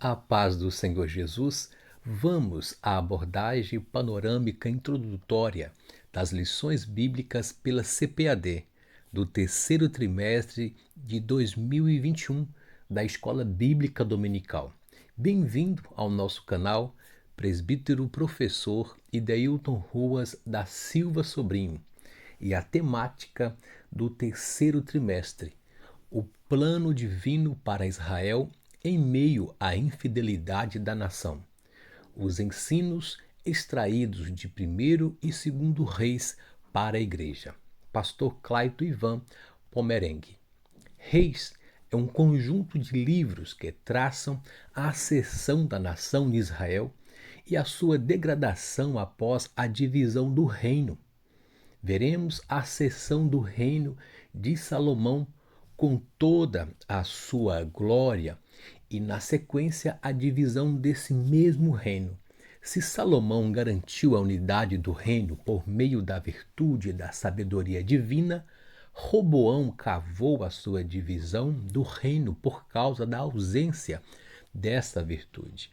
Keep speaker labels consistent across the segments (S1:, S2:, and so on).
S1: A paz do Senhor Jesus, vamos à abordagem panorâmica introdutória das lições bíblicas pela CPAD, do terceiro trimestre de 2021 da Escola Bíblica Dominical. Bem-vindo ao nosso canal, Presbítero Professor Idailton Ruas da Silva Sobrinho, e a temática do terceiro trimestre, o plano divino para Israel em meio à infidelidade da nação. Os ensinos extraídos de 1º e 2º Reis para a Igreja. Pastor Clayton Ivan Pomerengue. Reis é um conjunto de livros que traçam a ascensão da nação de Israel e a sua degradação após a divisão do reino. Veremos a ascensão do reino de Salomão com toda a sua glória e, na sequência, a divisão desse mesmo reino. Se Salomão garantiu a unidade do reino por meio da virtude e da sabedoria divina, Roboão cavou a sua divisão do reino por causa da ausência dessa virtude.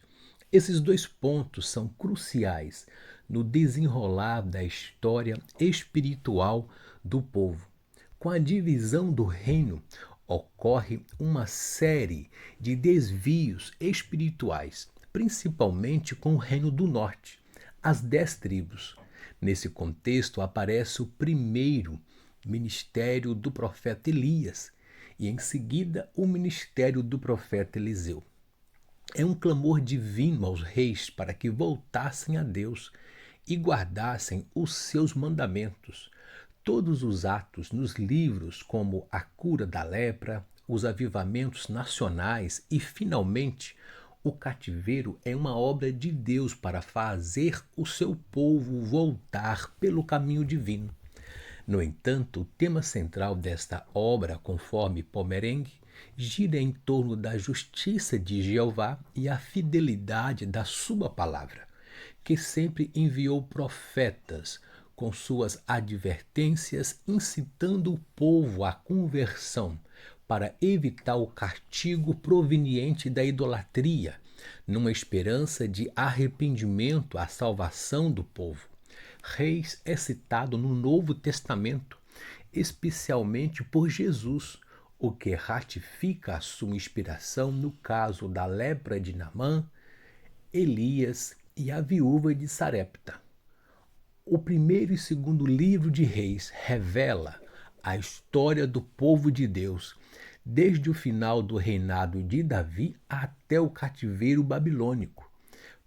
S1: Esses dois pontos são cruciais no desenrolar da história espiritual do povo. Com a divisão do reino, ocorre uma série de desvios espirituais, principalmente com o reino do norte, as 10 tribos. Nesse contexto aparece o primeiro ministério do profeta Elias e, em seguida, o ministério do profeta Eliseu. É um clamor divino aos reis para que voltassem a Deus e guardassem os seus mandamentos. Todos os atos nos livros, como a cura da lepra, os avivamentos nacionais e, finalmente, o cativeiro, é uma obra de Deus para fazer o seu povo voltar pelo caminho divino. No entanto, o tema central desta obra, conforme Pomerengue, gira em torno da justiça de Jeová e a fidelidade da sua palavra, que sempre enviou profetas com suas advertências, incitando o povo à conversão para evitar o castigo proveniente da idolatria, numa esperança de arrependimento à salvação do povo. Reis é citado no Novo Testamento, especialmente por Jesus, o que ratifica a sua inspiração no caso da lepra de Naamã, Elias e a viúva de Sarepta. O primeiro e segundo livro de Reis revela a história do povo de Deus, desde o final do reinado de Davi até o cativeiro babilônico.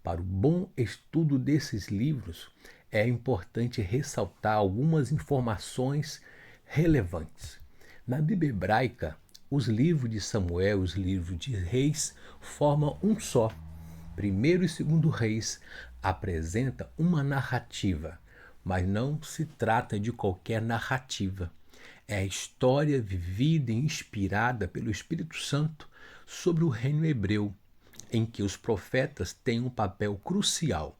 S1: Para o bom estudo desses livros, é importante ressaltar algumas informações relevantes. Na Bíblia hebraica, os livros de Samuel e os livros de Reis formam um só. 1º e 2º Reis apresenta uma narrativa, mas não se trata de qualquer narrativa. É a história vivida e inspirada pelo Espírito Santo sobre o reino hebreu, em que os profetas têm um papel crucial,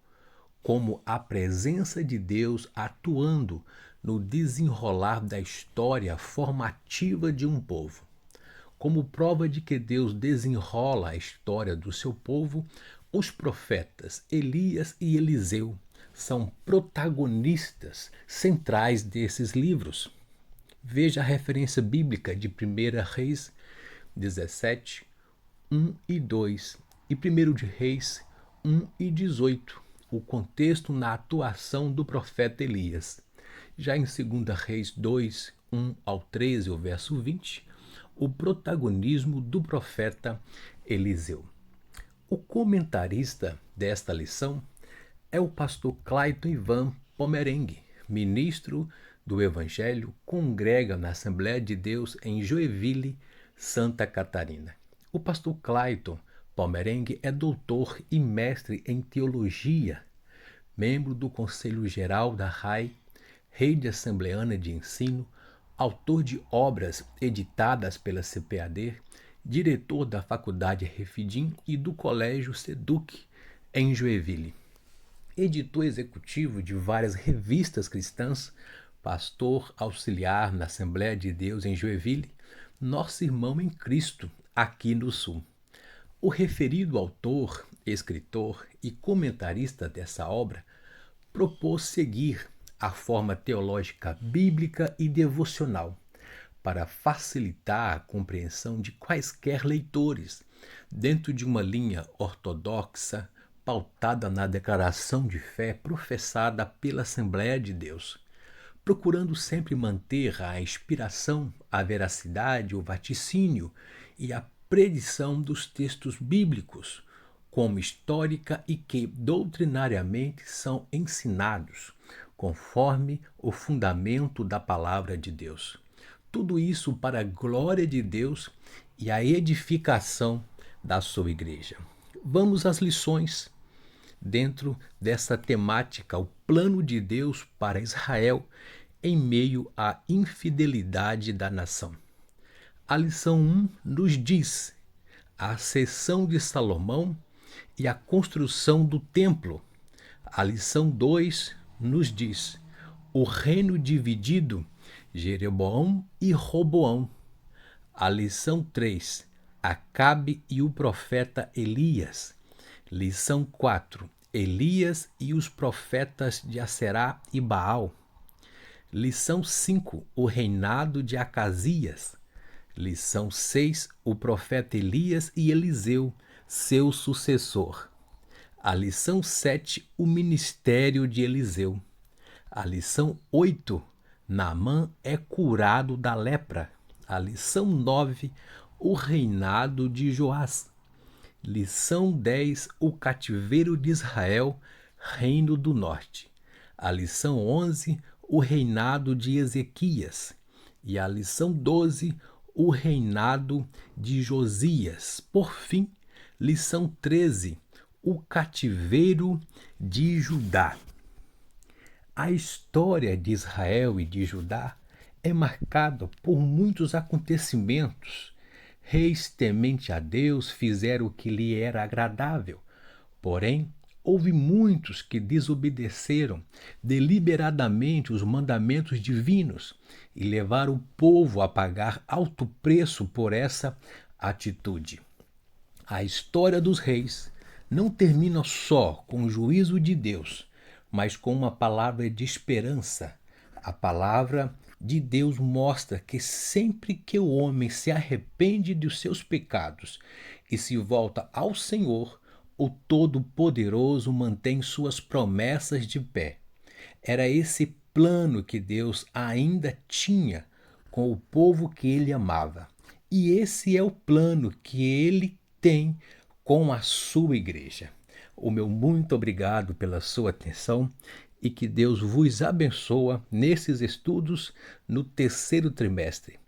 S1: como a presença de Deus atuando no desenrolar da história formativa de um povo. Como prova de que Deus desenrola a história do seu povo, os profetas Elias e Eliseu são protagonistas centrais desses livros. Veja a referência bíblica de 1 Reis 17, 1 e 2 e 1 de Reis 1 e 18, o contexto na atuação do profeta Elias. Já em 2 Reis 2, 1 ao 13, o verso 20, o protagonismo do profeta Eliseu. O comentarista desta lição é o pastor Clayton Ivan Pomerengue, ministro do Evangelho, congrega na Assembleia de Deus em Joinville, Santa Catarina. O pastor Clayton Pomerengue é doutor e mestre em teologia, membro do Conselho Geral da RAI, rede assembleana de ensino, autor de obras editadas pela CPAD, diretor da Faculdade Refidim e do Colégio Seduc, em Joinville. Editor executivo de várias revistas cristãs, pastor auxiliar na Assembleia de Deus em Joinville, nosso irmão em Cristo, aqui no Sul. O referido autor, escritor e comentarista dessa obra propôs seguir a forma teológica bíblica e devocional para facilitar a compreensão de quaisquer leitores, dentro de uma linha ortodoxa pautada na declaração de fé professada pela Assembleia de Deus, procurando sempre manter a inspiração, a veracidade, o vaticínio e a predição dos textos bíblicos, como histórica e que doutrinariamente são ensinados, conforme o fundamento da palavra de Deus. Tudo isso para a glória de Deus e a edificação da sua igreja. Vamos às lições dentro dessa temática, o plano de Deus para Israel em meio à infidelidade da nação. A lição 1 nos diz a ascensão de Salomão e a construção do templo. A lição 2 nos diz o reino dividido, Jeroboão e Roboão. A lição 3, Acabe e o profeta Elias. Lição 4, Elias e os profetas de Aserá e Baal. Lição 5, o reinado de Acasias. Lição 6, o profeta Elias e Eliseu, seu sucessor. A lição 7, o ministério de Eliseu. A lição 8, Naamã é curado da lepra. A lição 9, o reinado de Joás. Lição 10, o cativeiro de Israel, reino do norte. A lição 11, o reinado de Ezequias. E a lição 12, o reinado de Josias. Por fim, lição 13, o cativeiro de Judá. A história de Israel e de Judá é marcada por muitos acontecimentos. Reis temente a Deus fizeram o que lhe era agradável. Porém, houve muitos que desobedeceram deliberadamente os mandamentos divinos e levaram o povo a pagar alto preço por essa atitude. A história dos reis não termina só com o juízo de Deus, mas com uma palavra de esperança. A palavra de Deus mostra que sempre que o homem se arrepende dos seus pecados e se volta ao Senhor, o Todo-Poderoso mantém suas promessas de pé. Era esse plano que Deus ainda tinha com o povo que ele amava. E esse é o plano que ele tem com a sua igreja. O meu muito obrigado pela sua atenção e que Deus vos abençoe nesses estudos no terceiro trimestre.